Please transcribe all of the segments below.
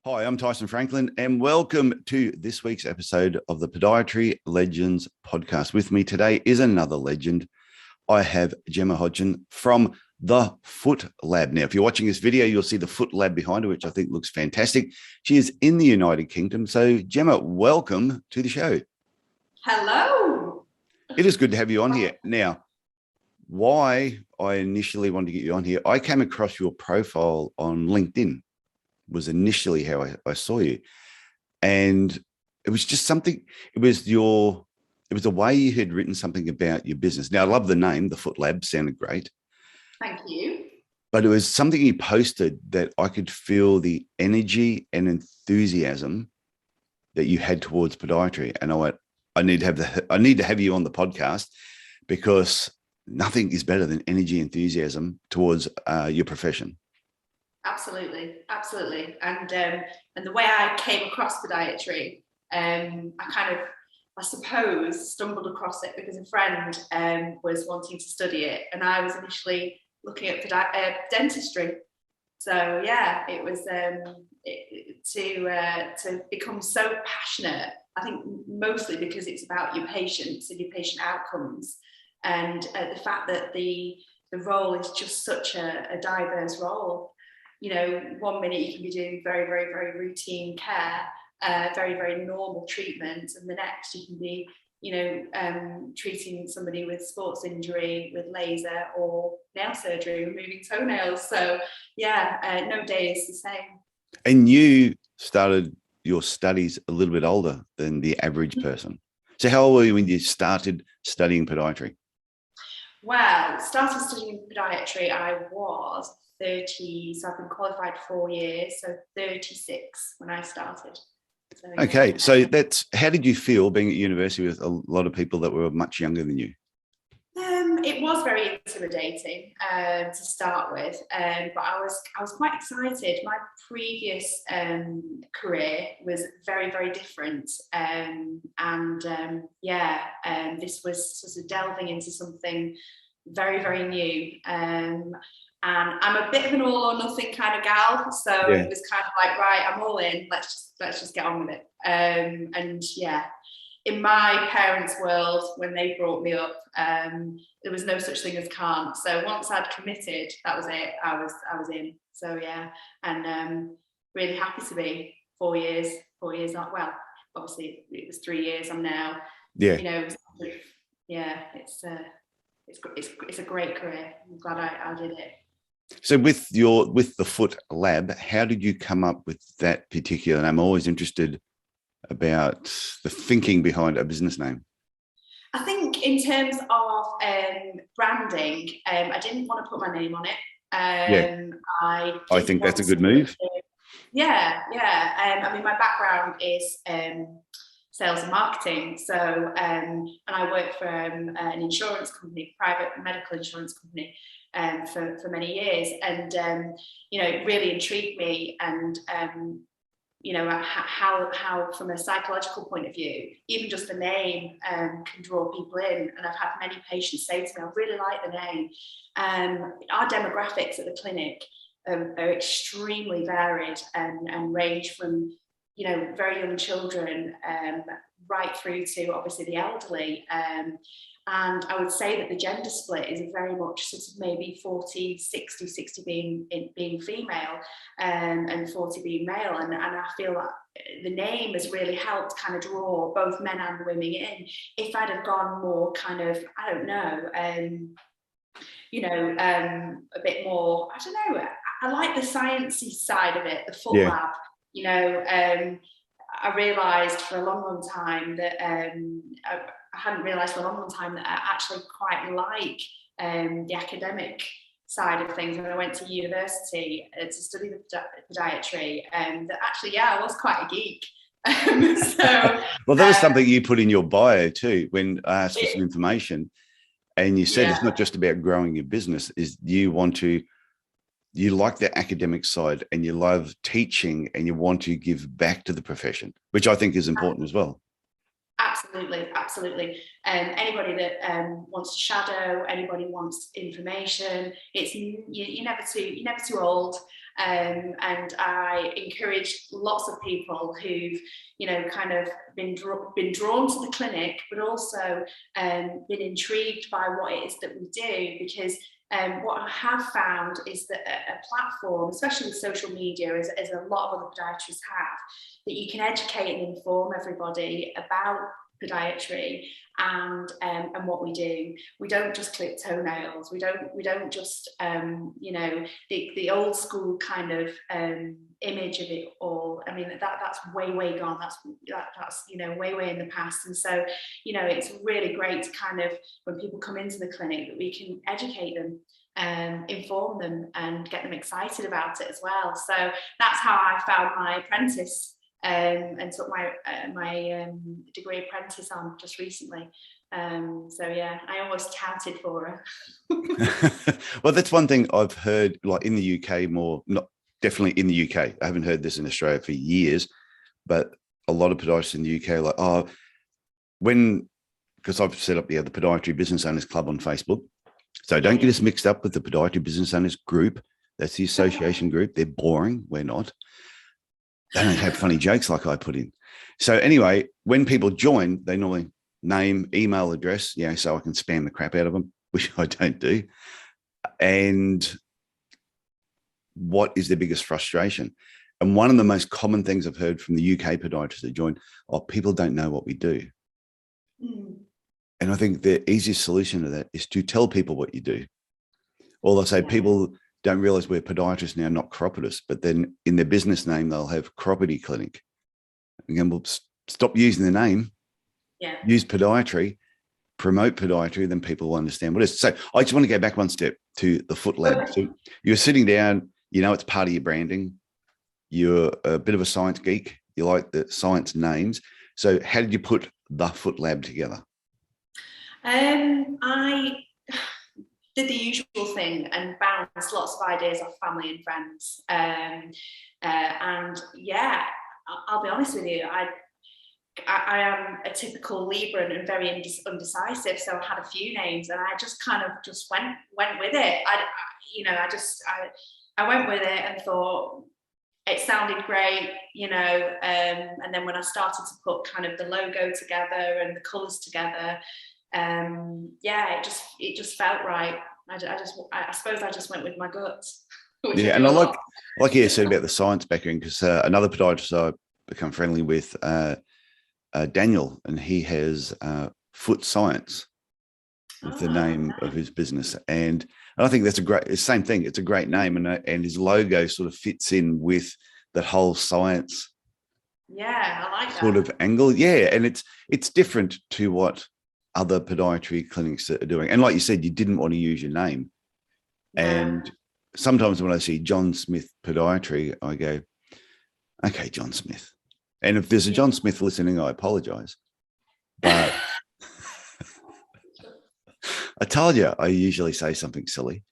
Hi, I'm Tyson Franklin, and welcome to this week's episode of the Podiatry Legends podcast. With me today is another legend. I have Gemma Hodgson from the Foot Lab. Now, if you're watching this video, you'll see the Foot Lab behind her, which I think looks fantastic. She is in the United Kingdom. So, Gemma, welcome to the show. Hello. It is good to have you on here. Now, why I initially wanted to get you on here, I came across your profile on LinkedIn. Was initially how I saw you, and it was just something. It was the way you had written something about your business. Now I love the name, the Foot Lab, sounded great. Thank you. But it was something you posted that I could feel the energy and enthusiasm that you had towards podiatry, and I went, I need to have you on the podcast because nothing is better than energy, enthusiasm towards your profession. Absolutely. And the way I came across podiatry, I suppose stumbled across it because a friend was wanting to study it, and I was initially looking at dentistry. So yeah, it was to become so passionate. I think mostly because it's about your patients and your patient outcomes, and the fact that the role is just such a diverse role. You know, 1 minute you can be doing very, very, very routine care, very, very normal treatment, and the next you can be, treating somebody with sports injury with laser or nail surgery, removing toenails. So yeah, no day is the same. And you started your studies a little bit older than the average person. So how old were you when you started studying podiatry? Well, started studying podiatry, I was 30, so I've been qualified 4 years, so 36 when I started. So, yeah. Okay, so how did you feel being at university with a lot of people that were much younger than you? It was very intimidating to start with, but I was quite excited. My previous career was very, very different, this was sort of delving into something very, very new. And I'm a bit of an all or nothing kind of gal, so It was kind of like, right, I'm all in. Let's just get on with it. In my parents' world, when they brought me up, there was no such thing as can't. So once I'd committed, that was it. I was in. So yeah, and really happy to be 4 years. 4 years. Well, obviously it was 3 years. I'm now. Yeah. It's a great career. I'm glad I did it. So with the Foot Lab, how did you come up with that particular name? I'm always interested about the thinking behind a business name. I think in terms of branding, I didn't want to put my name on it. I think that's a good move. I mean, my background is sales and marketing. So, and I worked for an insurance company, private medical insurance company, for many years. And, it really intrigued me. And, how from a psychological point of view, even just the name can draw people in. And I've had many patients say to me, I really like the name. Our demographics at the clinic are extremely varied and range from, very young children right through to obviously the elderly. And I would say that the gender split is very much sort of maybe 40, 60 being female, and 40 being male. And I feel that the name has really helped kind of draw both men and women in. If I'd have gone more kind of, I don't know, a bit more, I don't know, I like the sciencey side of it, the Foot Lab. I realised for a long time that I hadn't realised for a long time that I actually quite like the academic side of things. When I went to university to study the podiatry, that actually, I was quite a geek. Well, that was something you put in your bio too when I asked for some information, and you said it's not just about growing your business. Is you like the academic side and you love teaching and you want to give back to the profession, which I think is important as well. Absolutely. Anybody that wants to shadow, anybody wants information. You're never too old. And I encourage lots of people who've, kind of been drawn to the clinic, but also been intrigued by what it is that we do, because what I have found is that a platform, especially with social media, as a lot of other podiatrists have, that you can educate and inform everybody about podiatry and what we do. We don't just clip toenails. We don't just the old school kind of image of it all. I mean, that's way gone. That's way in the past. And so it's really great to kind of, when people come into the clinic, that we can educate them, inform them, and get them excited about it as well. So that's how I found my apprentice. And took my degree apprentice on just recently. So yeah, I almost touted for her. Well, that's one thing I've heard, like in the UK more, not definitely in the UK. I haven't heard this in Australia for years, but a lot of podiatrists in the UK are like, because I've set up the Podiatry Business Owners Club on Facebook. So don't get us mixed up with the Podiatry Business Owners group. That's the association group. They're boring. We're not. They don't have funny jokes like I put in. So anyway, when people join, they normally name, email address, so I can spam the crap out of them, which I don't do. And what is their biggest frustration? And one of the most common things I've heard from the UK podiatrists that join, people don't know what we do. Mm. And I think the easiest solution to that is to tell people what you do. Or they'll say people don't realize we're podiatrists now, not chiropodists, but then in their business name, they'll have chiropody clinic. Again, we'll stop using the name, use podiatry, promote podiatry, then people will understand what it is. So I just want to go back one step to the Foot Lab. So you're sitting down, it's part of your branding. You're a bit of a science geek. You like the science names. So how did you put the Foot Lab together? I did the usual thing and bounced lots of ideas off family and friends. I'll be honest with you, I am a typical Libra and very undecisive, so I had a few names and I just kind of went with it. I went with it and thought it sounded great, and then when I started to put kind of the logo together and the colours together, it just felt right. I suppose I just went with my guts. And I like you said about the science background, because another podiatrist I've become friendly with, Daniel, and he has Foot Science with the name of his business, and I think that's same thing. It's a great name, and his logo sort of fits in with that whole science. Yeah, I like that sort of angle. Yeah, and it's different to what other podiatry clinics are doing. And like you said, you didn't want to use your name. And sometimes when I see John Smith Podiatry, I go, okay, John Smith. And if there's a John Smith listening, I apologize. But I told you, I usually say something silly.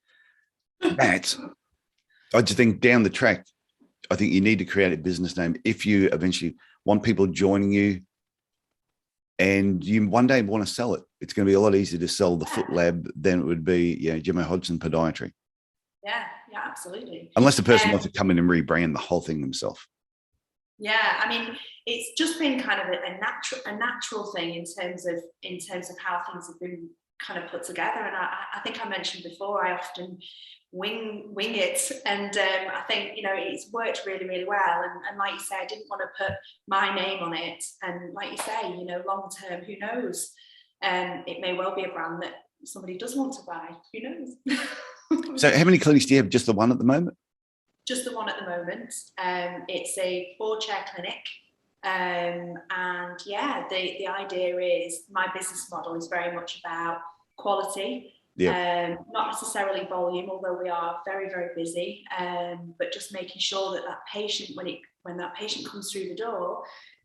But I just think down the track, I think you need to create a business name if you eventually want people joining you and you one day want to sell it. It's going to be a lot easier to sell the Foot Lab than it would be, Gemma Hodgson Podiatry. Yeah, absolutely. Unless the person wants to come in and rebrand the whole thing themselves. Yeah, I mean, it's just been kind of a natural thing in terms of how things have been kind of put together. And I think I mentioned before, I often wing it, and I think it's worked really, really well. And like you say, I didn't want to put my name on it. And like you say, long term, who knows? It may well be a brand that somebody does want to buy. Who knows? So, how many clinics do you have? Just the one at the moment? Just the one at the moment. It's a 4-chair clinic. And the idea is, my business model is very much about quality, not necessarily volume, although we are very, very busy, but just making sure that patient, when that patient comes through the door,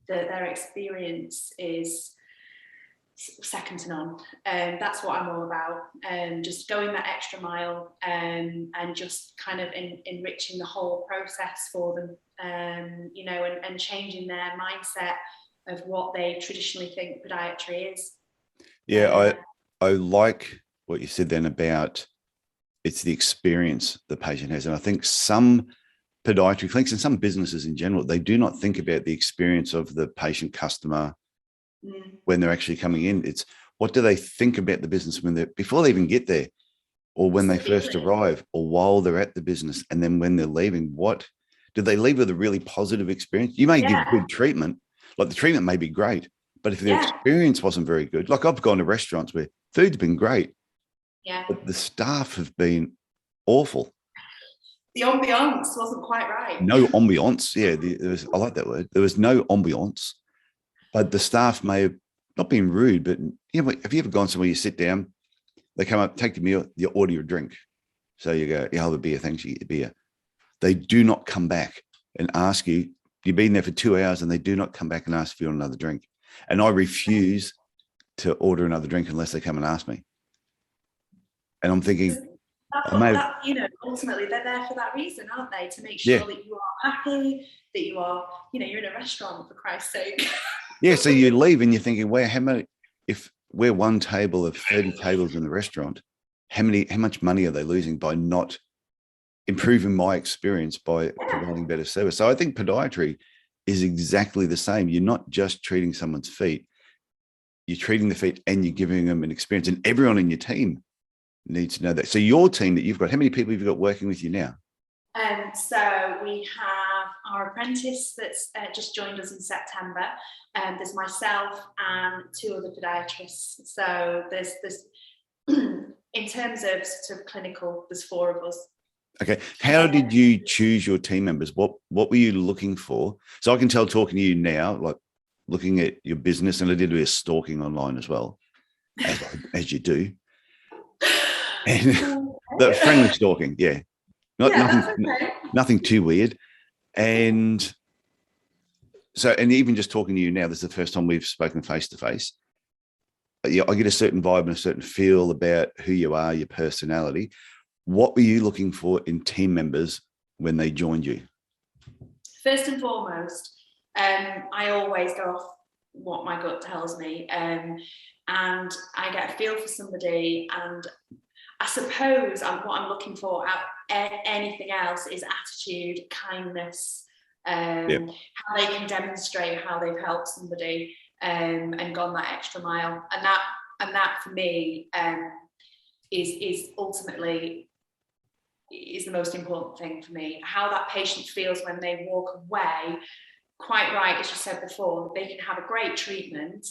that their experience is second to none. That's what I'm all about. Just going that extra mile, and just kind of enriching the whole process for them, and changing their mindset of what they traditionally think podiatry is. Yeah, I like what you said then about it's the experience the patient has. And I think some podiatry clinics and some businesses in general, they do not think about the experience of the patient customer when they're actually coming in. It's what do they think about the business when they're before they even get there, or when they first arrive, or while they're at the business, and then when they're leaving. What do they leave with? A really positive experience? You may give good treatment, like the treatment may be great, but if their experience wasn't very good, like I've gone to restaurants where food's been great, but the staff have been awful. The ambiance wasn't quite right. No ambiance. Yeah, I like that word. There was no ambiance, but the staff may have not been rude, but have you ever gone somewhere, you sit down, they come up, take the meal, you order your drink. So you go, you have a beer, thanks, you get a beer. They do not come back and ask you, you've been there for 2 hours, and they do not come back and ask you another drink. And I refuse to order another drink unless they come and ask me. And I'm thinking, ultimately they're there for that reason, aren't they? To make sure that you are happy, that you are, you're in a restaurant, for Christ's sake. Yeah, so you leave and you're thinking, if we're one table of 30 tables in the restaurant, how much money are they losing by not improving my experience by providing better service? So I think podiatry is exactly the same. You're not just treating someone's feet, you're treating the feet and you're giving them an experience, and everyone in your team needs to know that. So your team that you've got, how many people have you got working with you now? So we have our apprentice that's just joined us in September. There's myself and 2 other podiatrists. So there's in terms of sort of clinical, there's 4 of us. Okay. How did you choose your team members? What were you looking for? So I can tell, talking to you now, like looking at your business, and I did a bit of stalking online as well, as you do. And the friendly stalking, nothing too weird. And so, and even just talking to you now, this is the first time we've spoken face to face. Yeah, I get a certain vibe and a certain feel about who you are, your personality. What were you looking for in team members when they joined you? First and foremost, I always go off what my gut tells me, and I get a feel for somebody, and I suppose what I'm looking for out anything else is attitude, kindness, how they can demonstrate how they've helped somebody and gone that extra mile, and that for me is ultimately is the most important thing for me. How that patient feels when they walk away, quite right, as you said before, they can have a great treatment,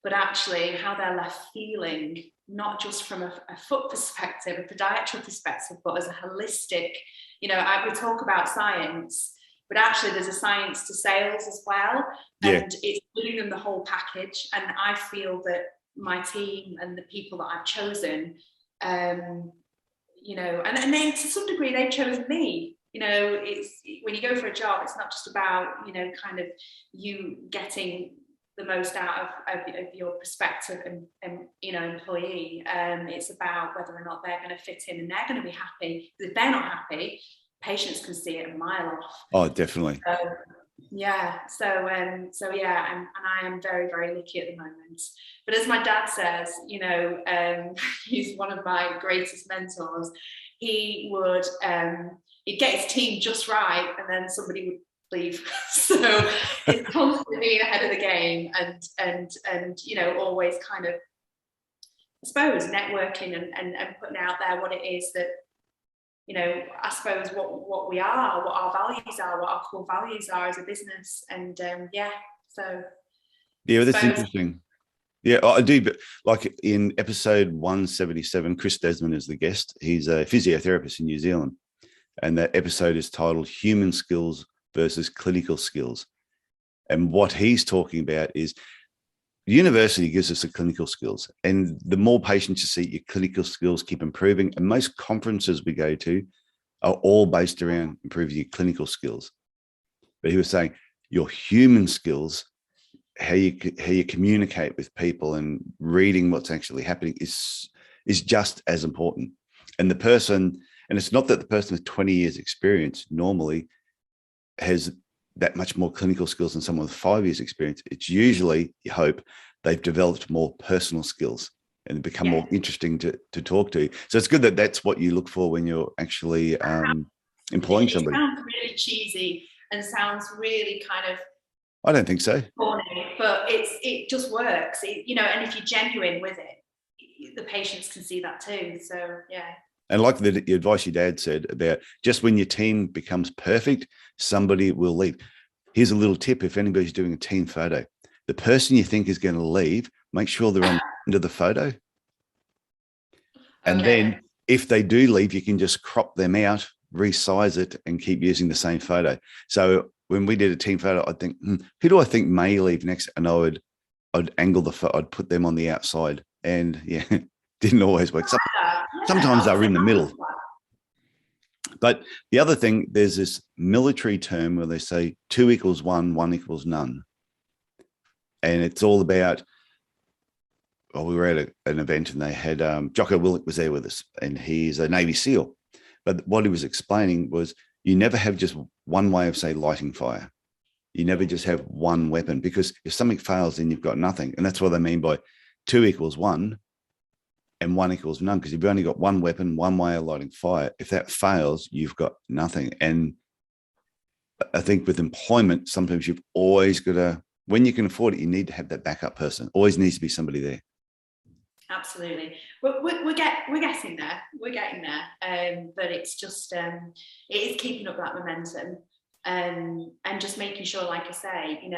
but actually how they're left feeling, not just from a foot perspective, a podiatry perspective, but as a holistic, we talk about science, but actually there's a science to sales as well. And it's giving them the whole package. And I feel that my team and the people that I've chosen, and then to some degree they've chosen me. It's when you go for a job, it's not just about kind of you getting the most out of your prospective and employee. It's about whether or not they're going to fit in and they're going to be happy. Because if they're not happy, patients can see it a mile off. Oh, definitely. So I am very, very lucky at the moment. But as my dad says, he's one of my greatest mentors. He would he'd get his team just right, and then somebody would leave. So it's constantly being ahead of the game, and always kind of, I suppose, networking and putting out there what it is that, I suppose what we are, what our values are, what our core values are as a business. And that's interesting. Yeah, I do. But like in episode 177, Chris Desmond is the guest. He's a physiotherapist in New Zealand. And that episode is titled Human Skills versus Clinical Skills. And what he's talking about is university gives us the clinical skills. And the more patients you see, your clinical skills keep improving. And most conferences we go to are all based around improving your clinical skills. But he was saying your human skills, how you communicate with people and reading what's actually happening is just as important. And the person, and it's not that the person with 20 years experience normally has that much more clinical skills than someone with 5 years experience. It's usually, you hope, they've developed more personal skills and become more interesting to talk to. So it's good that that's what you look for when you're actually employing somebody. It sounds really cheesy and sounds really kind of, I don't think so. corny, but it just works. And if you're genuine with it, the patients can see that too. So yeah. And like the advice your dad said about just when your team becomes perfect, somebody will leave. Here's a little tip: if anybody's doing a team photo, the person you think is going to leave, make sure they're on the end of the photo. And then if they do leave, you can just crop them out, resize it, and keep using the same photo. So when we did a team photo, I'd think, who do I think may leave next? And I'd angle the photo, I'd put them on the outside. And yeah, it didn't always work. Sometimes they were in the middle. But the other thing, there's this military term where they say 2 equals 1, 1 equals none. And it's all about, we were at an event and they had, Jocko Willink was there with us, and he's a Navy SEAL. But what he was explaining was you never have just one way of, say, lighting fire. You never just have one weapon, because if something fails, then you've got nothing. And that's what they mean by 2 equals 1 and 1 equals none, because you've only got one weapon, one way of lighting fire. If that fails, you've got nothing. And I think with employment, sometimes you've always got to, when you can afford it, you need to have that backup person. Always needs to be somebody there. Absolutely. We're getting there. We're getting there. But it's just, it is keeping up that momentum, and just making sure, like I say,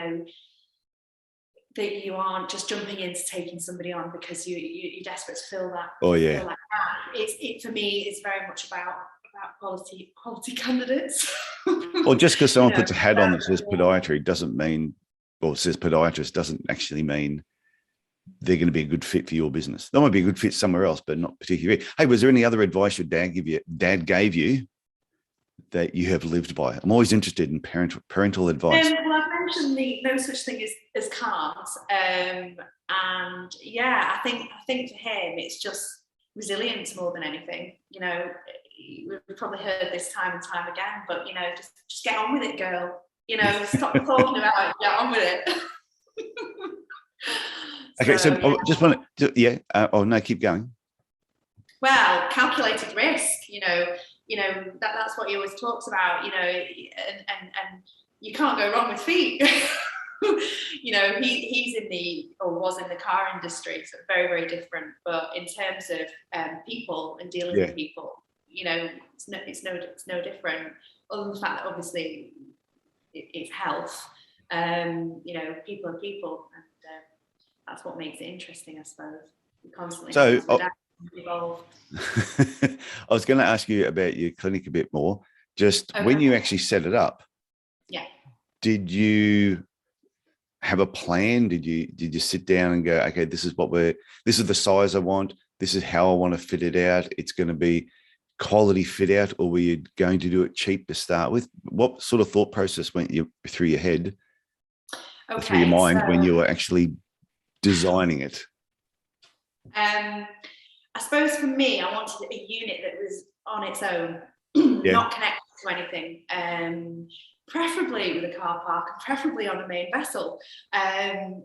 that you aren't just jumping into taking somebody on because you're desperate to fill that. Oh yeah. Fill that gap. It for me is very much about quality candidates. Or just because someone puts a hat on that says podiatry doesn't mean, or says podiatrist doesn't actually mean they're going to be a good fit for your business. They might be a good fit somewhere else, but not particularly. Hey, was there any other advice your dad gave you that you have lived by? I'm always interested in parental advice. Well, I've mentioned the no such thing as can't, and yeah, I think for him it's just resilience more than anything. We've probably heard this time and time again, but just get on with it, girl. Stop talking about it, get on with it. Okay, so I just want to, oh no, keep going. Well, calculated risk, that's what he always talks about, and you can't go wrong with feet. He's was in the car industry, so very, very different. But in terms of people and dealing with people, it's no different. Other than the fact that obviously it's health. People are people, and that's what makes it interesting, I suppose. We constantly evolve. I was going to ask you about your clinic a bit more. Just when you actually set it up, did you have a plan? Did you sit down and go, okay, this is the size I want, this is how I want to fit it out, it's going to be quality fit out, or were you going to do it cheap to start with? What sort of thought process went through your head, through your mind, when you were actually designing it? I suppose for me, I wanted a unit that was on its own, not connected to anything, preferably with a car park, and preferably on a main vessel. And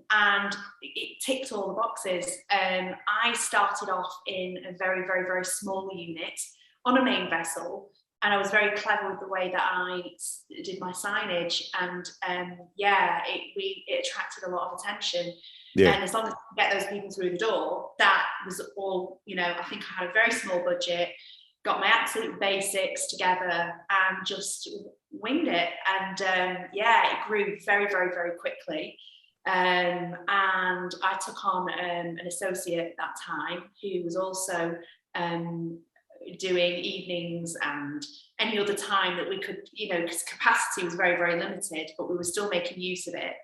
it ticked all the boxes. I started off in a very, very, very small unit on a main vessel, and I was very clever with the way that I did my signage, and it attracted a lot of attention. Yeah. And as long as I get those people through the door, that was all, I think I had a very small budget, got my absolute basics together and just winged it. And it grew very, very, very quickly. And I took on an associate at that time who was also doing evenings and any other time that we could, because capacity was very, very limited, but we were still making use of it.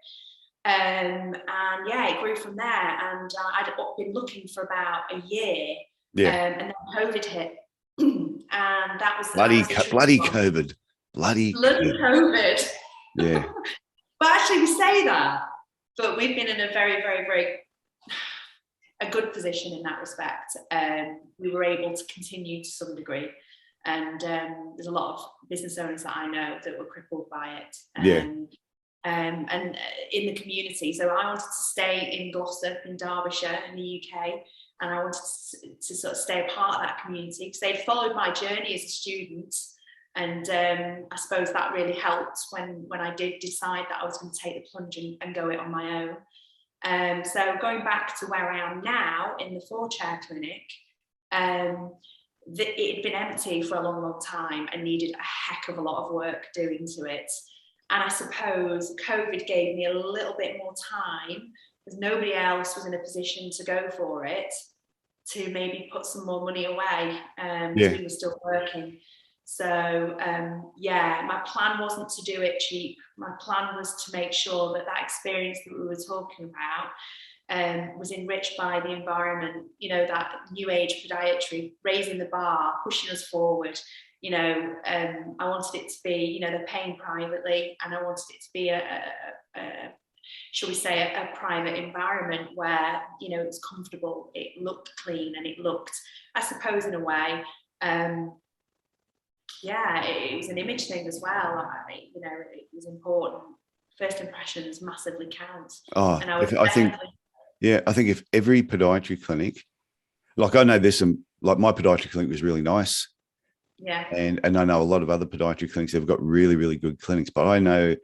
It grew from there, and I'd been looking for about a year, and then COVID hit, and that was bloody COVID. Yeah. But actually, we say that, but we've been in a very, very, very a good position in that respect. We were able to continue to some degree, and there's a lot of business owners that I know that were crippled by it. and in the community. So I wanted to stay in Glossip in Derbyshire in the UK, and I wanted to sort of stay a part of that community because they'd followed my journey as a student. And I suppose that really helped when I did decide that I was going to take the plunge and go it on my own. So going back to where I am now in the 4-chair clinic, it had been empty for a long, long time and needed a heck of a lot of work doing to it. And I suppose COVID gave me a little bit more time because nobody else was in a position to go for it, to maybe put some more money away because we were still working. So my plan wasn't to do it cheap. My plan was to make sure that experience that we were talking about was enriched by the environment, that new age podiatry, raising the bar, pushing us forward. I wanted it to be, they're paying privately, and I wanted it to be shall we say, a private environment where, it's comfortable, it looked clean, and it looked, I suppose, in a way, it was an image thing as well. It was important. First impressions massively count. Oh, and I think if every podiatry clinic, like I know there's some, like my podiatry clinic was really nice. Yeah. And I know a lot of other podiatry clinics have got really, really good clinics, but I know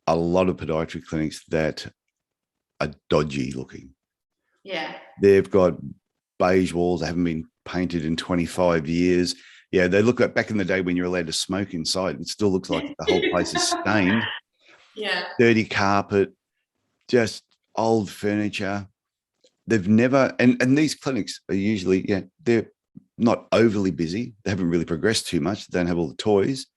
a lot of podiatry clinics that are dodgy looking. Yeah. They've got beige walls that haven't been painted in 25 years. Yeah, they look like back in the day when you're allowed to smoke inside. It still looks like the whole place is stained. Yeah. Dirty carpet, just old furniture. They've never, and these clinics are usually, they're not overly busy. They haven't really progressed too much. They don't have all the toys,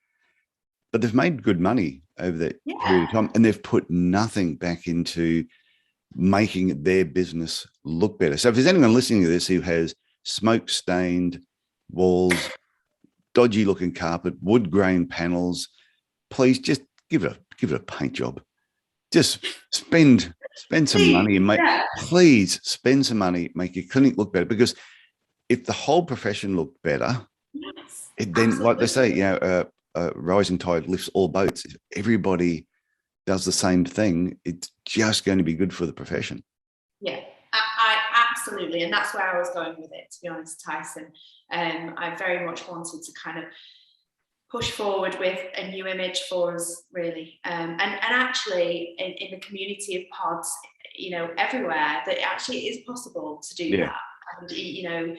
but they've made good money over that period of time, and they've put nothing back into making their business look better. So if there's anyone listening to this who has smoke-stained walls, dodgy looking carpet, wood grain panels, please just give it a paint job. Just spend some money and please spend some money, make your clinic look better, because if the whole profession looked better, it then, absolutely, like they say, a rising tide lifts all boats. If everybody does the same thing, it's just going to be good for the profession. Yeah, I absolutely. And that's where I was going with it, to be honest, Tyson. I very much wanted to kind of push forward with a new image for us, really. And actually, in the community of pods, everywhere, that actually is possible to do that. And,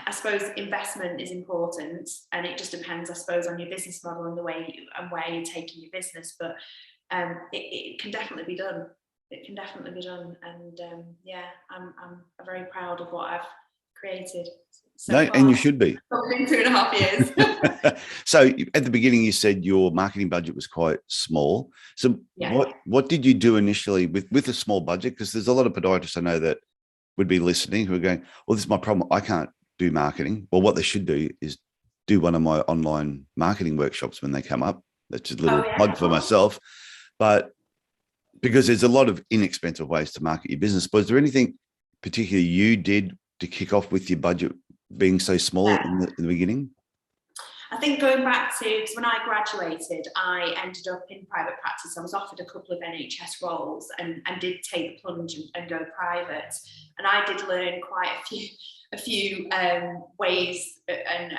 I suppose investment is important, and it just depends, I suppose, on your business model and the way and where you're taking your business. But it can definitely be done. It can definitely be done, and I'm very proud of what I've created. And you should be. In 2.5 years. So at the beginning, you said your marketing budget was quite small. So what did you do initially with a small budget? Because there's a lot of podiatrists I know that would be listening who are going, well, this is my problem. I can't do marketing. Well, what they should do is do one of my online marketing workshops when they come up. That's just a little plug for myself. But because there's a lot of inexpensive ways to market your business. But is there anything particularly you did to kick off with your budget being so small in the beginning? I think going back to, because when I graduated, I ended up in private practice. I was offered a couple of NHS roles and did take the plunge and go private. And I did learn quite a few ways and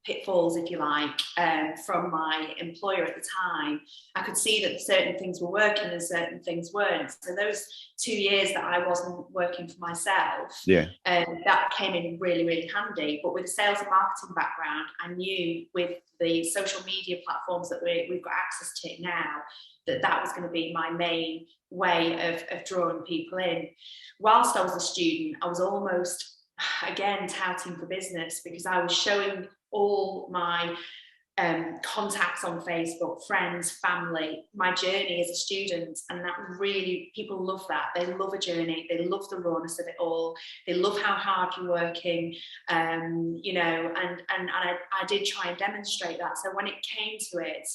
pitfalls, if you like, from my employer at the time. I could see that certain things were working and certain things weren't. So those 2 years that I wasn't working for myself, that came in really, really handy. But with a sales and marketing background, I knew with the social media platforms that we've got access to now, that was going to be my main way of drawing people in. Whilst I was a student, I was almost, again, touting for business, because I was showing all my contacts on Facebook, friends, family, my journey as a student. And that really, people love that. They love a journey. They love the rawness of it all. They love how hard you're working, and I did try and demonstrate that. So when it came to it,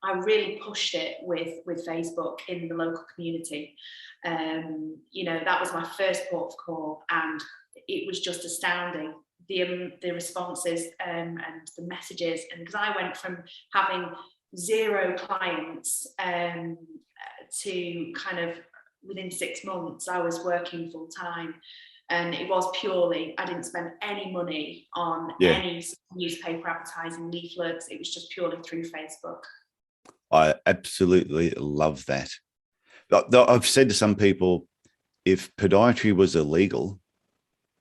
I really pushed it with Facebook in the local community. That was my first port of call, and it was just astounding. The responses and the messages, and because I went from having zero clients to kind of within 6 months, I was working full time. And it was purely, I didn't spend any money on any newspaper advertising, leaflets. It was just purely through Facebook. I absolutely love that. I've said to some people, if podiatry was illegal,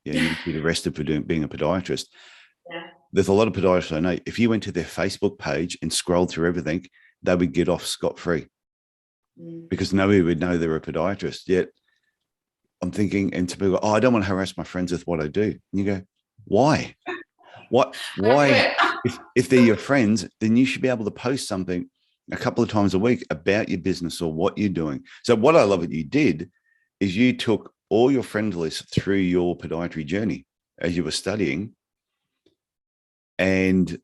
you'd be arrested for being a podiatrist. Yeah. There's a lot of podiatrists I know. If you went to their Facebook page and scrolled through everything, they would get off scot-free because nobody would know they were a podiatrist. Yet I'm thinking, and to people go, I don't want to harass my friends with what I do. And you go, why? Why? If they're your friends, then you should be able to post something a couple of times a week about your business or what you're doing. So what I love that you did is you took all your friend list through your podiatry journey as you were studying. And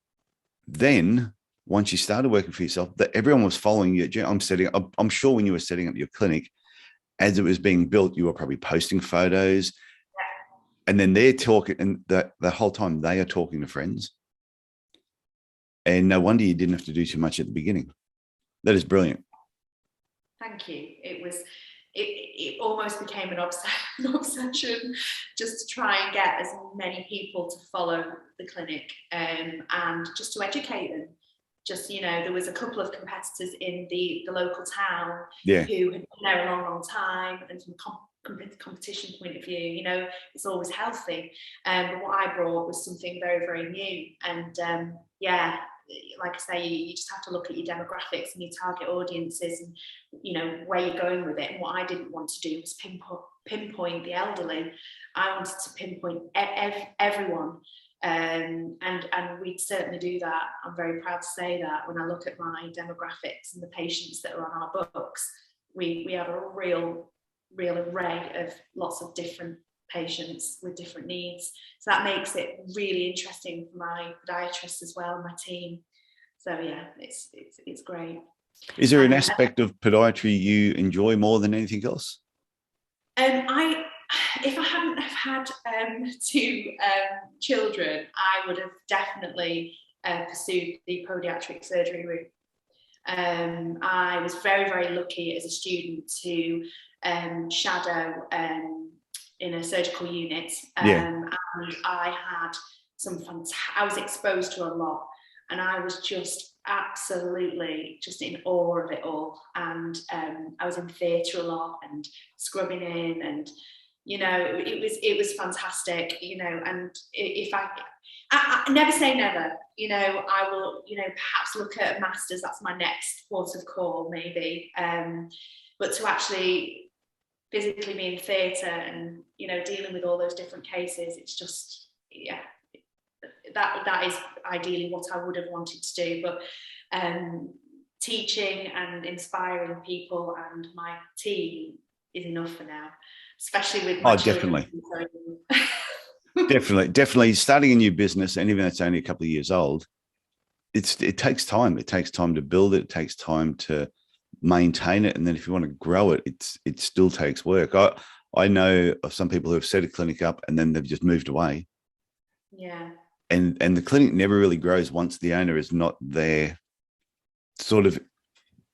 then once you started working for yourself, that everyone was following you. I'm sure when you were setting up your clinic, as it was being built, you were probably posting photos, and then they're talking, and the whole time they are talking to friends. And no wonder you didn't have to do too much at the beginning. That is brilliant. Thank you. It almost became an obsession just to try and get as many people to follow the clinic and just to educate them. Just, there was a couple of competitors in the local town who had been there a long time, and from competition point of view, it's always healthy. But what I brought was something very, very new. And like I say, you just have to look at your demographics and your target audiences and, where you're going with it. And what I didn't want to do was pinpoint the elderly. I wanted to pinpoint everyone. And we'd certainly do that. I'm very proud to say that when I look at my demographics and the patients that are on our books, we have a real array of lots of different patients with different needs. So that makes it really interesting for my podiatrists as well, my team. So yeah, it's great. Is there an aspect of podiatry you enjoy more than anything else? If I hadn't have had two children, I would have definitely pursued the podiatric surgery route. I was very, very lucky as a student to shadow in a surgical unit, and I had I was exposed to a lot, and I was just absolutely just in awe of it all. And I was in theatre a lot and scrubbing in, and it was fantastic. And if I never say never. I will perhaps look at a master's. That's my next port of call, maybe. But to actually physically be in theatre and dealing with all those different cases, it's just that is ideally what I would have wanted to do. But teaching and inspiring people and my team is enough for now, especially with my children. Definitely starting a new business, and even if it's only a couple of years old, it takes time. It takes time to build it. It takes time to maintain it. And then if you want to grow it, it still takes work. I know of some people who have set a clinic up and then they've just moved away. Yeah. And the clinic never really grows once the owner is not there, sort of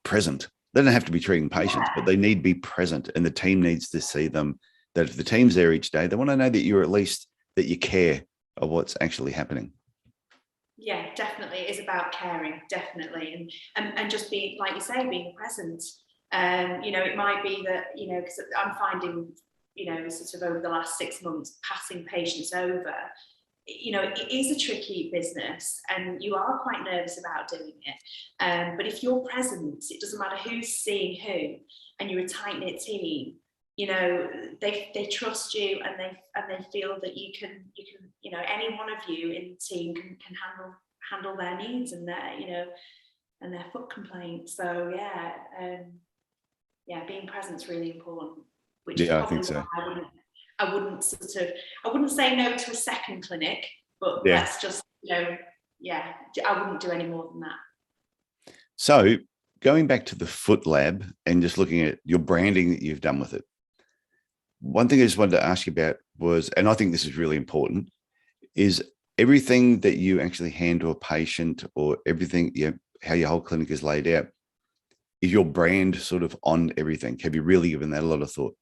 present. They don't have to be treating patients, but they need to be present, and the team needs to see them. That if the team's there each day, they want to know that you're at least, that you care of what's actually happening. Yeah, definitely. It is about caring, definitely. And just being, like you say, being present. It might be that, because I'm finding, sort of over the last 6 months, passing patients over, it is a tricky business and you are quite nervous about doing it. But if you're present, it doesn't matter who's seeing who, and you're a tight-knit team, they trust you, and they feel that you can any one of you in the team can handle their needs and their foot complaints. So being present is really important. Which I think so. I wouldn't say no to a second clinic, but let's just I wouldn't do any more than that. So going back to the Foot Lab and just looking at your branding that you've done with it, one thing I just wanted to ask you about was, and I think this is really important, is everything that you actually hand to a patient, or everything, how your whole clinic is laid out, is your brand sort of on everything? Have you really given that a lot of thought?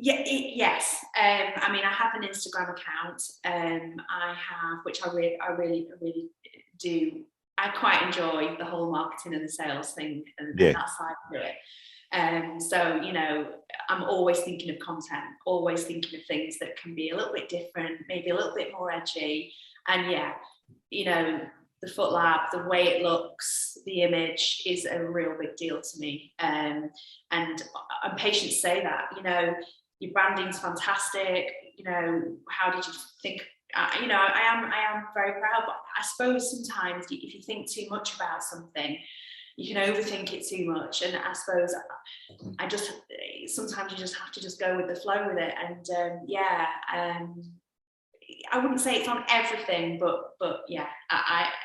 Yes. I mean, I have an Instagram account. I have, which I really do. I quite enjoy the whole marketing and the sales thing and that side of it. So, you know, I'm always thinking of content, always thinking of things that can be a little bit different, maybe a little bit more edgy. And yeah, you know, the Foot Lab, the way it looks, the image is a real big deal to me. And patients say that, you know, your branding's fantastic. You know, how did you think? You know, I am very proud, but I suppose sometimes if you think too much about something, you can overthink it too much. And I suppose sometimes you just have to just go with the flow with it. And I wouldn't say it's on everything, but yeah,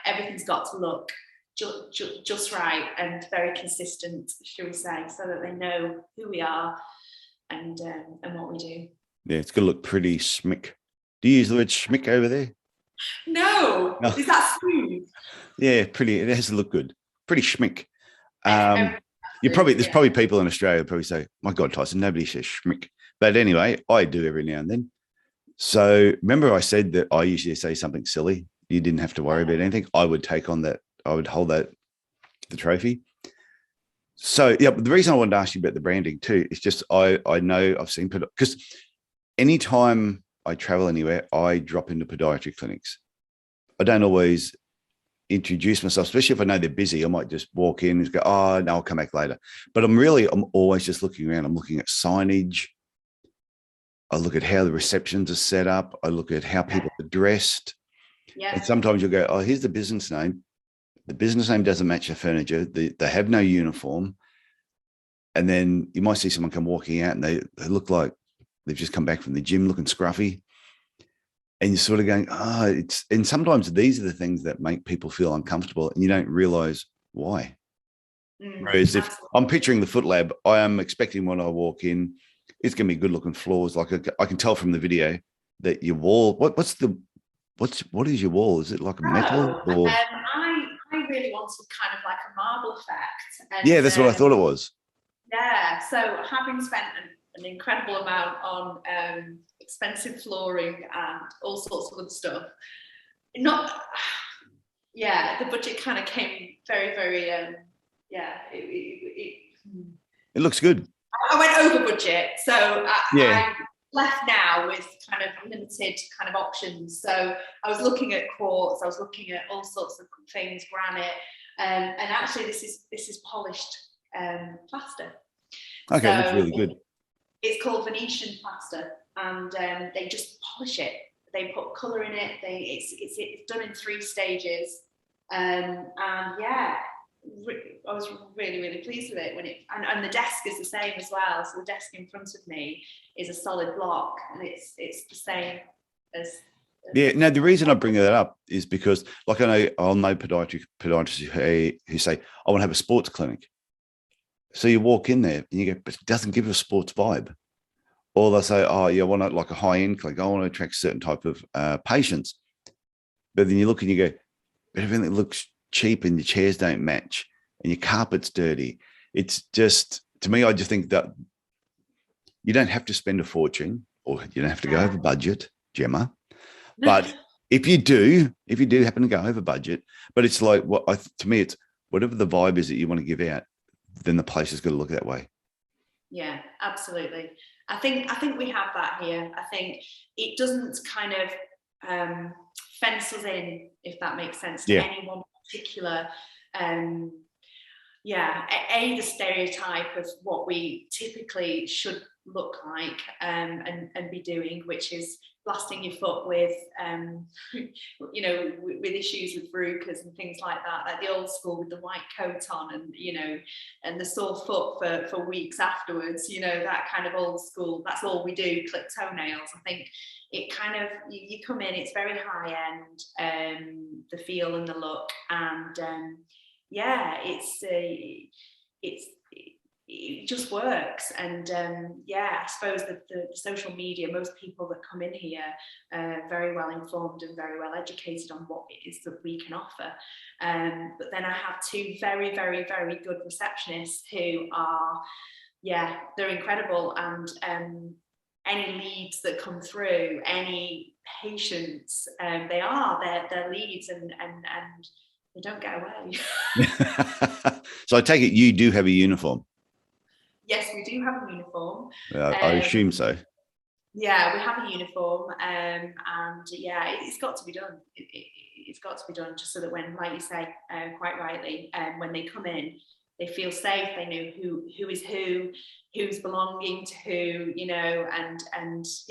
everything's got to look just right and very consistent, shall we say, so that they know who we are and what we do. Yeah, it's got to look pretty schmick. Do you use the word schmick over there? No. Is that smooth? Yeah, pretty. It has to look good. Pretty schmick. There's probably people in Australia probably say, "My God, Tyson, nobody says schmick." But anyway, I do every now and then. So remember, I said that I usually say something silly. You didn't have to worry about anything. I would take on that. I would hold that the trophy. So yeah, but the reason I wanted to ask you about the branding too is just I know I've seen, because anytime I travel anywhere, I drop into podiatry clinics. I don't always introduce myself, especially if I know they're busy. I might just walk in and go, "Oh, no, I'll come back later." But I'm always just looking around. I'm looking at signage. I look at how the receptions are set up. I look at how people are dressed. Yeah. And sometimes you'll go, "Oh, here's the business name. The business name doesn't match the furniture. They have no uniform." And then you might see someone come walking out and they look like they've just come back from the gym looking scruffy. And you're sort of going, and sometimes these are the things that make people feel uncomfortable and you don't realize why. Whereas if I'm picturing the Foot Lab, I am expecting when I walk in, it's going to be good looking floors. Like I can tell from the video that your wall, what is your wall? Is it like a metal or? I really wanted kind of like a marble effect. And, yeah, that's what I thought it was. Yeah. So having spent an incredible amount on expensive flooring and all sorts of other stuff, the budget kind of came very, very, it looks good. I went over budget, so I left now with kind of limited kind of options. So I was looking at quartz, I was looking at all sorts of things, granite, and actually this is polished plaster. Okay, so that's really good. It's called Venetian Plaster, and they just polish it. They put colour in it. It's done in 3 stages, and yeah, I was really, really pleased with it and the desk is the same as well. So the desk in front of me is a solid block, and it's the same as. Yeah. No, the reason I bring that up is because, like, I'll know podiatrists who say, "I want to have a sports clinic." So you walk in there and you go, "But it doesn't give a sports vibe." Or they'll say, "Oh, yeah, I want like a high-end clinic. I want to attract certain type of patients." But then you look and you go, "But everything looks cheap and your chairs don't match and your carpet's dirty." It's just, to me, I just think that you don't have to spend a fortune, or you don't have to go over budget, Gemma. But if you do happen to go over budget, but it's like, to me, it's whatever the vibe is that you want to give out, then the place is going to look that way. Yeah, absolutely. I think we have that here. I think it doesn't kind of fence us in, if that makes sense, to any one particular the stereotype of what we typically should look like and be doing, which is blasting your foot with with issues with verrucas and things like that, like the old school with the white coat on and the sore foot for weeks afterwards, that kind of old school. That's all we do, clip toenails. I think it kind of, you come in, it's very high end, the feel and the look, and it just works. And I suppose that the social media, most people that come in here are very well informed and very well educated on what it is that we can offer. But then I have two very, very, very good receptionists who are, they're incredible. And any leads that come through, any patients, they're leads, and they don't get away. So I take it you do have a uniform. Yes, we do have a uniform. I assume so. Yeah, we have a uniform, and it's got to be done. It's got to be done, just so that when, like you say, quite rightly, when they come in, they feel safe. They know who is who's belonging to who, and it's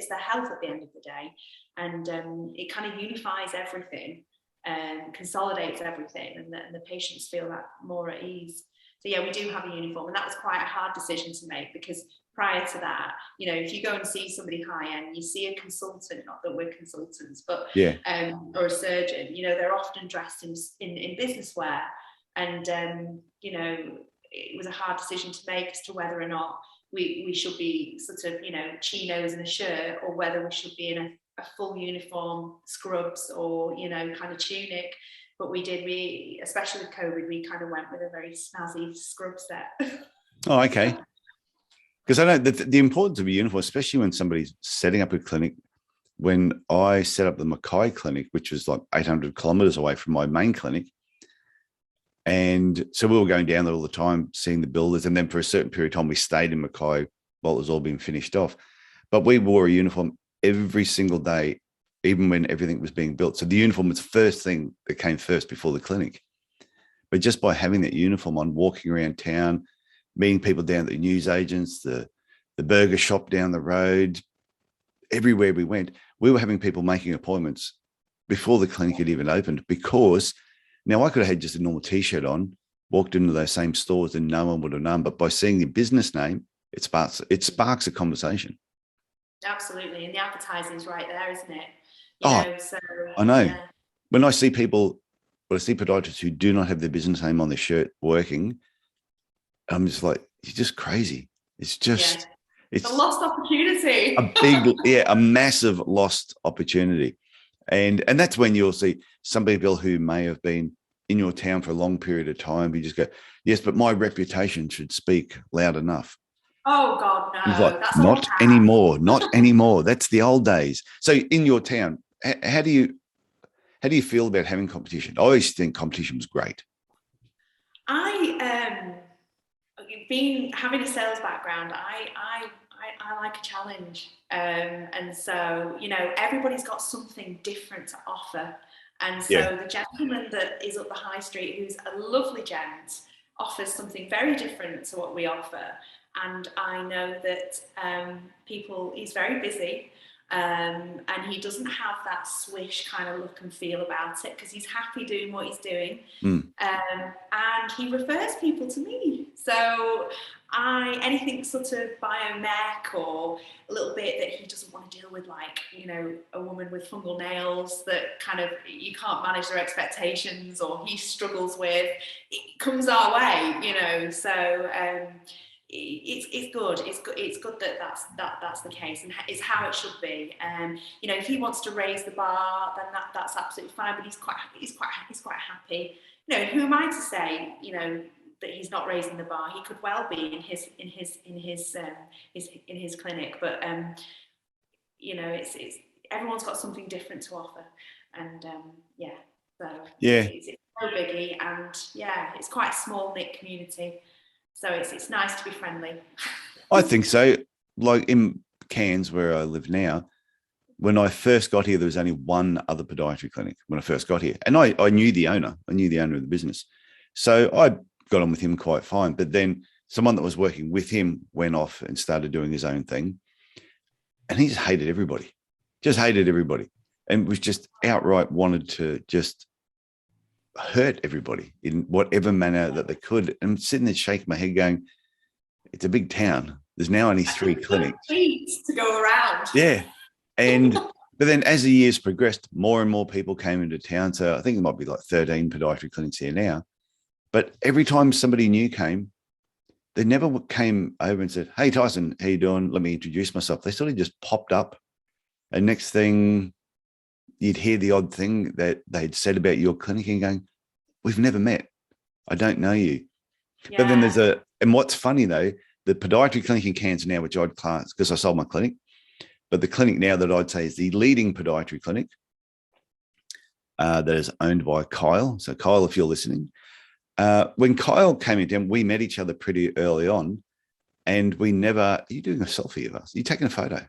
their health at the end of the day, and it kind of unifies everything and consolidates everything, and the patients feel that more at ease. So yeah, we do have a uniform, and that was quite a hard decision to make, because prior to that, if you go and see somebody high end, you see a consultant, not that we're consultants, but or a surgeon, they're often dressed in business wear, and it was a hard decision to make as to whether or not we should be sort of chinos and a shirt, or whether we should be in a full uniform, scrubs, or kind of tunic. But we especially with COVID, we kind of went with a very snazzy scrub set. Oh, okay. Because I know the importance of a uniform, especially when somebody's setting up a clinic. When I set up the Mackay clinic, which was like 800 kilometers away from my main clinic, and so we were going down there all the time, seeing the builders, and then for a certain period of time, we stayed in Mackay while it was all being finished off. But we wore a uniform every single day, even when everything was being built. So the uniform was the first thing that came first before the clinic. But just by having that uniform on, walking around town, meeting people down at the newsagents, the burger shop down the road, everywhere we went, we were having people making appointments before the clinic had even opened, because now I could have had just a normal T-shirt on, walked into those same stores and no one would have known. But by seeing the business name, it sparks a conversation. Absolutely. And the advertising is right there, isn't it? I know. Yeah. When I see podiatrists who do not have their business name on their shirt working, I'm just like, you're just crazy. It's just, it's a lost opportunity. A massive lost opportunity. And that's when you'll see some people who may have been in your town for a long period of time. You just go, yes, but my reputation should speak loud enough. Oh God, no. Like, that's not anymore. Not anymore. That's the old days. So in your town, how do you feel about having competition? I always think competition was great. Having a sales background, I like a challenge, and so everybody's got something different to offer, and so the gentleman that is up the high street, who's a lovely gent, offers something very different to what we offer. And I know that he's very busy, and he doesn't have that swish kind of look and feel about it, because he's happy doing what he's doing. And he refers people to me. So anything sort of biomech, or a little bit that he doesn't want to deal with, like, a woman with fungal nails that kind of you can't manage their expectations, or he struggles with, it comes our way, so it's good. It's good that that's the case, and it's how it should be. If he wants to raise the bar, then that's absolutely fine. But he's quite happy. Who am I to say, that he's not raising the bar? He could well be in his clinic, but it's everyone's got something different to offer, and it's no biggie, and it's quite a small knit community. So it's nice to be friendly. I think so. Like in Cairns, where I live now, when I first got here, there was only one other podiatry clinic when I first got here. And I knew the owner. I knew the owner of the business. So I got on with him quite fine. But then someone that was working with him went off and started doing his own thing. And he just hated everybody. And was just outright wanted to just hurt everybody in whatever manner that they could. And I'm sitting there shaking my head going, it's a big town. There's now only 3 clinics to go around. Yeah. But then as the years progressed, more and more people came into town. So I think there might be like 13 podiatry clinics here now. But every time somebody new came, they never came over and said, "Hey, Tyson, how you doing? Let me introduce myself." They sort of just popped up. And next thing, you'd hear the odd thing that they'd said about your clinic and going, "We've never met. I don't know you." Yeah. But then and what's funny though, the podiatry clinic in Cairns now, which I'd class, because I sold my clinic, but the clinic now that I'd say is the leading podiatry clinic that is owned by Kyle. So Kyle, if you're listening, when Kyle came in town, we met each other pretty early on, and we never. Are you doing a selfie of us? Are you taking a photo?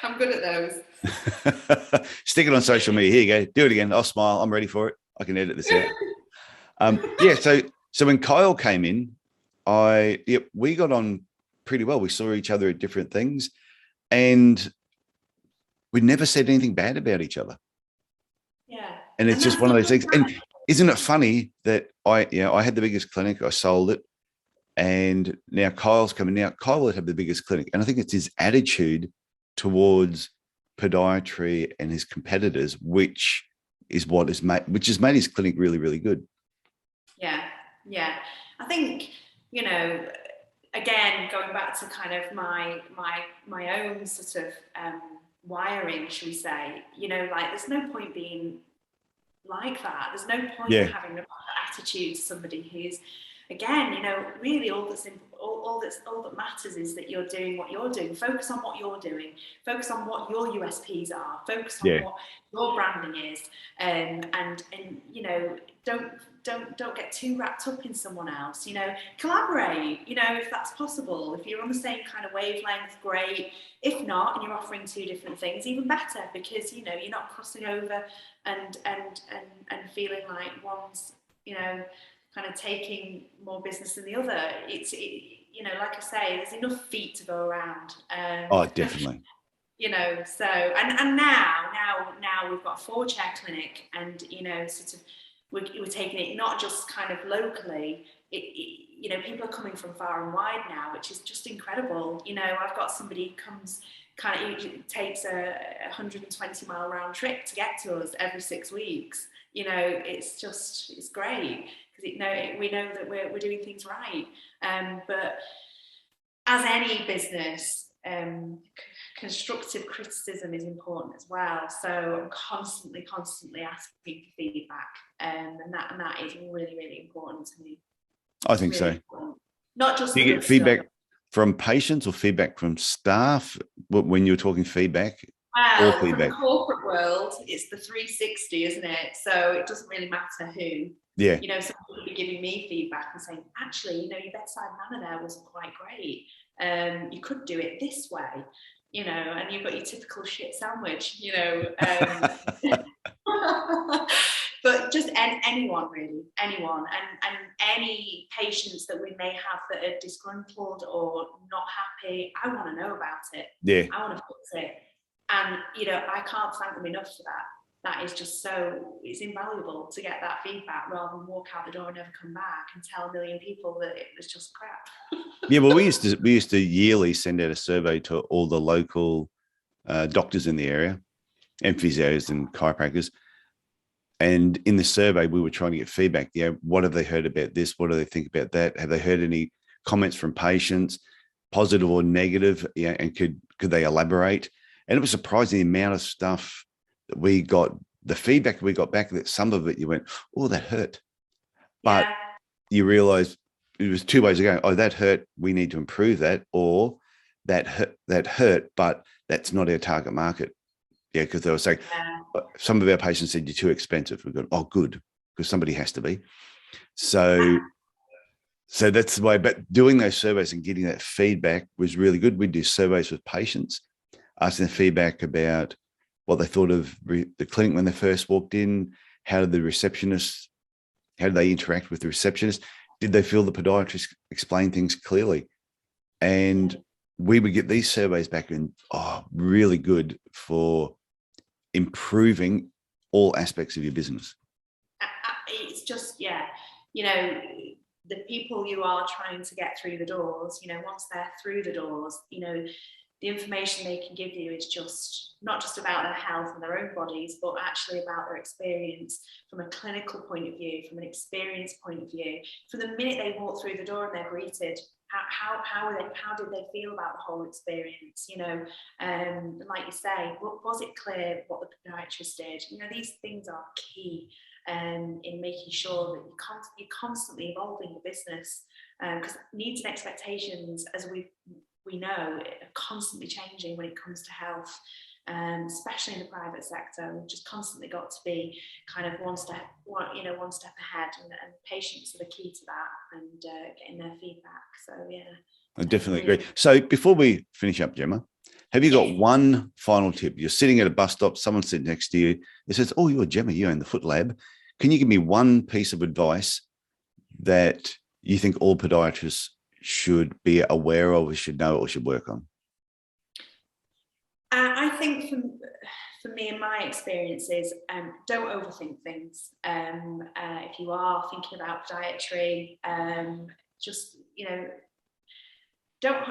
I'm good at those. Stick it on social media. Here you go. Do it again. I'll smile. I'm ready for it. I can edit this out. Yeah. So when Kyle came in, we got on pretty well. We saw each other at different things, and we never said anything bad about each other. Yeah. And it's just one of those things. And isn't it funny that I had the biggest clinic, I sold it, and now Kyle's coming out. Kyle would have the biggest clinic, and I think it's his attitude towards podiatry and his competitors, which has made his clinic really, really good. Yeah. I think, again, going back to kind of my own sort of wiring, should we say, like there's no point being like that. There's no point having an attitude to somebody who's, again, really all that matters is that you're doing what you're doing. Focus on what you're doing. Focus on what your USPs are. Focus on what your branding is, and don't get too wrapped up in someone else. Collaborate. If that's possible. If you're on the same kind of wavelength, great. If not, and you're offering two different things, even better, because you're not crossing over and feeling like one's kind of taking more business than the other. It's like I say, there's enough feet to go around. Oh, definitely. So and now we've got a 4-chair clinic, and sort of we're taking it not just kind of locally. People are coming from far and wide now, which is just incredible. I've got somebody who comes it takes a 120-mile round trip to get to us every 6 weeks. It's great, because we know that we're doing things right. But as any business, constructive criticism is important as well. So I'm constantly asking for feedback, and that is really, really important to me. I think so. Important. Not just do you get feedback from patients or feedback from staff when you're talking feedback? Well, from the corporate world, it's the 360, isn't it? So it doesn't really matter who. Yeah. Someone could be giving me feedback and saying, actually, your bedside manner there wasn't quite great. You could do it this way, and you've got your typical shit sandwich, But just anyone, really, anyone, and any patients that we may have that are disgruntled or not happy, I want to know about it. Yeah. I want to fix it. And, I can't thank them enough for that. That is just it's invaluable to get that feedback rather than walk out the door and never come back and tell a million people that it was just crap. Yeah, well, we used to yearly send out a survey to all the local doctors in the area, and physios and chiropractors. And in the survey, we were trying to get feedback. What have they heard about this? What do they think about that? Have they heard any comments from patients, positive or negative? Yeah, and could they elaborate? And it was surprising the amount of stuff that we got, the feedback we got back, that some of it you went, oh, that hurt. But you realize it was two ways of going, oh, that hurt, we need to improve that, or that hurt, but that's not our target market. Yeah, because they were saying, some of our patients said, you're too expensive. We've got, oh, good, because somebody has to be. So that's the way. But doing those surveys and getting that feedback was really good. We'd do surveys with patients, asking them feedback about what they thought of the clinic when they first walked in. How did they interact with the receptionist? Did they feel the podiatrist explain things clearly? And we would get these surveys back and, really good for improving all aspects of your business. It's just, the people you are trying to get through the doors, once they're through the doors, the information they can give you is just not just about their health and their own bodies, but actually about their experience from a clinical point of view, from an experience point of view. From the minute they walk through the door and they're greeted, how did they feel about the whole experience? You know, and like you say, was it clear what the podiatrist did? You know, these things are key in making sure that you're constantly evolving the business, because needs and expectations, as we know, are constantly changing when it comes to health. Especially in the private sector, we've just constantly got to be kind of one step ahead, and patients are the key to that, and getting their feedback. So yeah, I definitely agree. So before we finish up, Gemma, have you got one final tip? You're sitting at a bus stop, someone's sitting next to you. It says, "Oh, you're Gemma, you own the Foot Lab. Can you give me one piece of advice that you think all podiatrists should be aware of, or should know, or should work on?" I think for me and my experiences, don't overthink things. If you are thinking about podiatry, just, you know, don't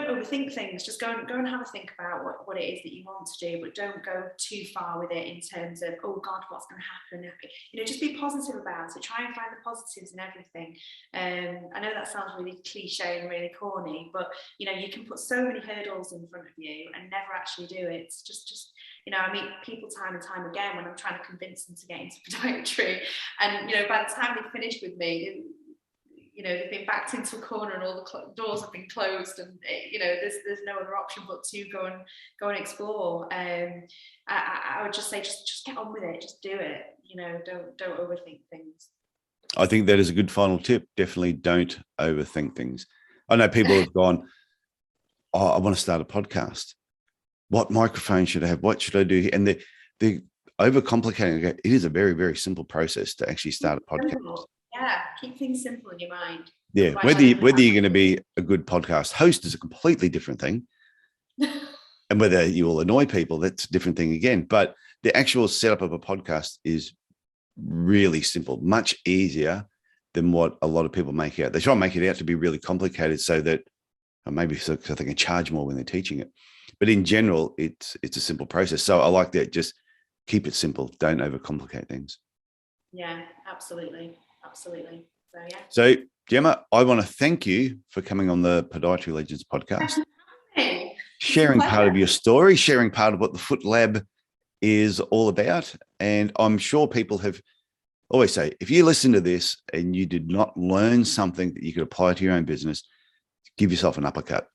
overthink things. Just go and have a think about what it is that you want to do, but don't go too far with it in terms of, oh God, what's going to happen? You know, just be positive about it. Try and find the positives in everything. I know that sounds really cliche and really corny, but you know, you can put so many hurdles in front of you and never actually do it. It's just you know, I meet people time and time again when I'm trying to convince them to get into podiatry, and you know, by the time they finish with me, you know, they've been backed into a corner and all the doors have been closed, and you know, there's no other option but to go and explore. I would just say, just get on with it, just do it. You know, don't overthink things. I think that is a good final tip. Definitely don't overthink things. I know people have gone, "Oh, I want to start a podcast. What microphone should I have? What should I do?" And they're overcomplicating it. It is a very, very simple process to actually start a podcast. Yeah, keep things simple in your mind. Yeah, whether you're going to be a good podcast host is a completely different thing. And whether you will annoy people, that's a different thing again. But the actual setup of a podcast is really simple, much easier than what a lot of people make out. They try and make it out to be really complicated so that, or maybe so they can charge more when they're teaching it. But in general, it's a simple process. So I like that. Just keep it simple. Don't overcomplicate things. Yeah, absolutely. Absolutely. So yeah. So Gemma, I want to thank you for coming on the Podiatry Legends podcast, sharing part of your story, sharing part of what the Foot Lab is all about. And I'm sure people have always say, if you listen to this and you did not learn something that you could apply to your own business, give yourself an uppercut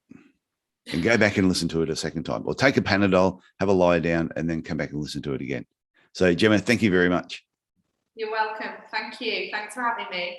and go back and listen to it a second time, or take a Panadol, have a lie down, and then come back and listen to it again. So Gemma, thank you very much. You're welcome. Thank you. Thanks for having me.